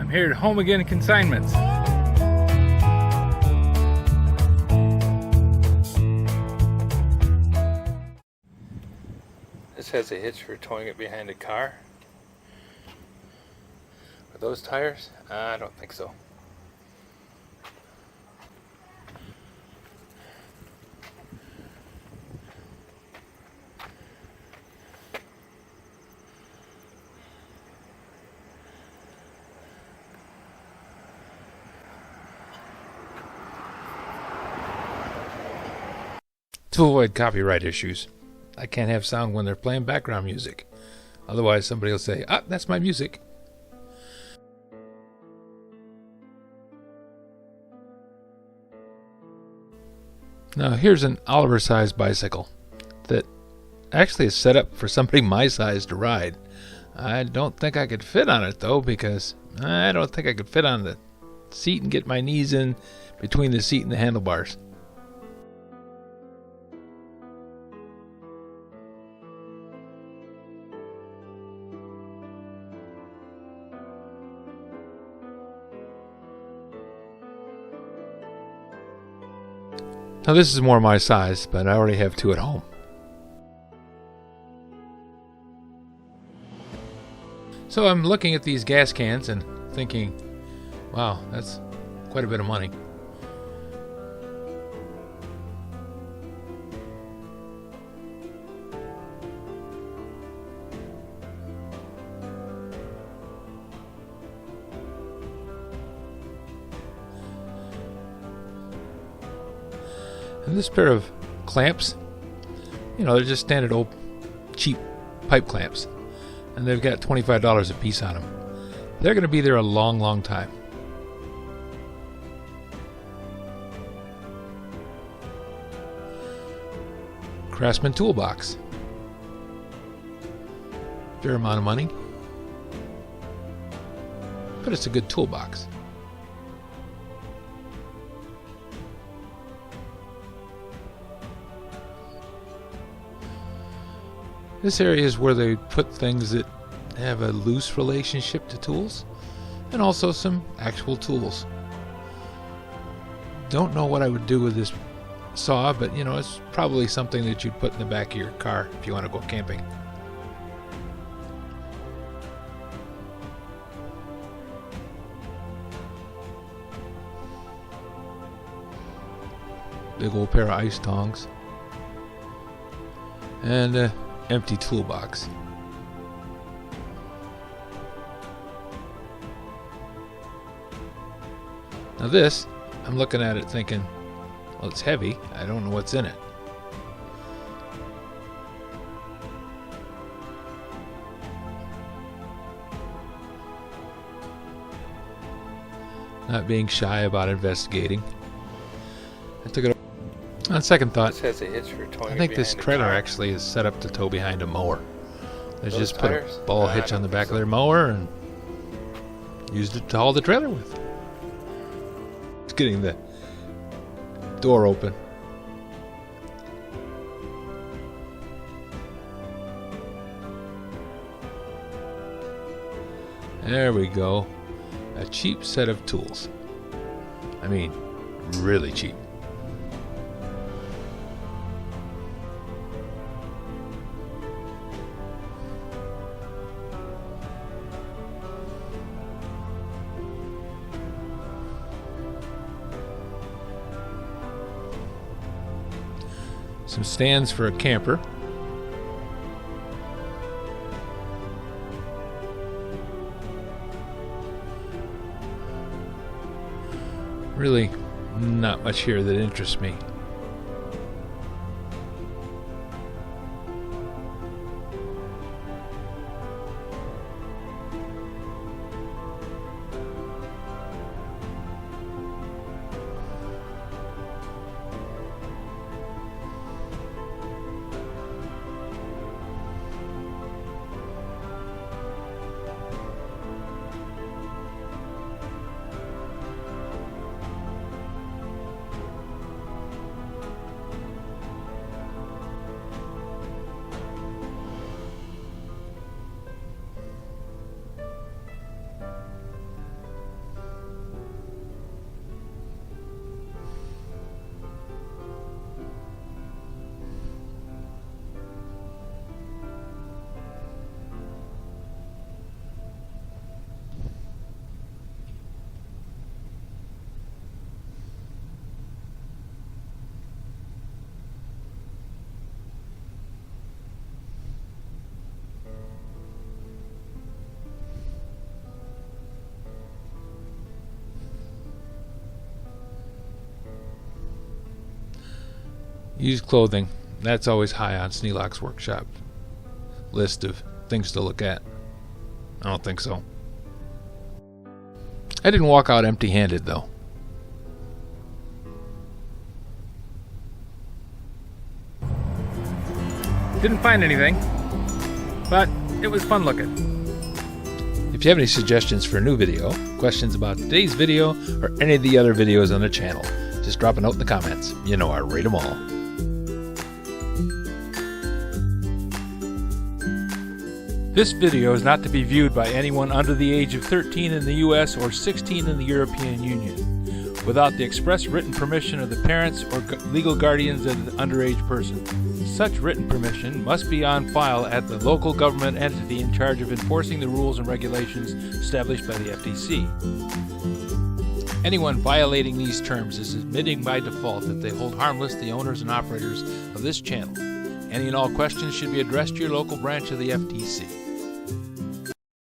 I'm here at Home Again Consignments. This has a hitch for towing it behind a car. Are those tires? I don't think so. To avoid copyright issues, I can't have sound when they're playing background music. Otherwise somebody will say, "Ah, that's my music." Now here's an Oliver-sized bicycle that actually is set up for somebody my size to ride. I don't think I could fit on it though, because I don't think I could fit on the seat and get my knees in between the seat and the handlebars. Now this is more my size, but I already have two at home. So I'm looking at these gas cans and thinking, wow, that's quite a bit of money. And this pair of clamps, you know, they're just standard old cheap pipe clamps. And they've got $25 a piece on them. They're going to be there a long, long time. Craftsman toolbox. Fair amount of money. But it's a good toolbox. This area is where they put things that have a loose relationship to tools, and also some actual tools. Don't know what I would do with this saw, but you know, it's probably something that you'd put in the back of your car if you want to go camping. Big old pair of ice tongs. And empty toolbox. Now this, I'm looking at it thinking, well, it's heavy. I don't know what's in it. Not being shy about investigating, I took it on second thought. This has a hitch for towing. I think this trailer actually is set up to tow behind a mower. They just put a ball hitch on the back of their mower and used it to haul the trailer with. It's getting the door open. There we go. A cheap set of tools. I mean, really cheap. Some stands for a camper. Really not much here that interests me. Used clothing. That's always high on Sneelock's workshop list of things to look at. I don't think so. I didn't walk out empty-handed, though. Didn't find anything, but it was fun looking. If you have any suggestions for a new video, questions about today's video, or any of the other videos on the channel, just drop a note in the comments. You know I rate them all. This video is not to be viewed by anyone under the age of 13 in the US or 16 in the European Union, without the express written permission of the parents or legal guardians of the underage person. Such written permission must be on file at the local government entity in charge of enforcing the rules and regulations established by the FTC. Anyone violating these terms is admitting by default that they hold harmless the owners and operators of this channel. Any and all questions should be addressed to your local branch of the FTC.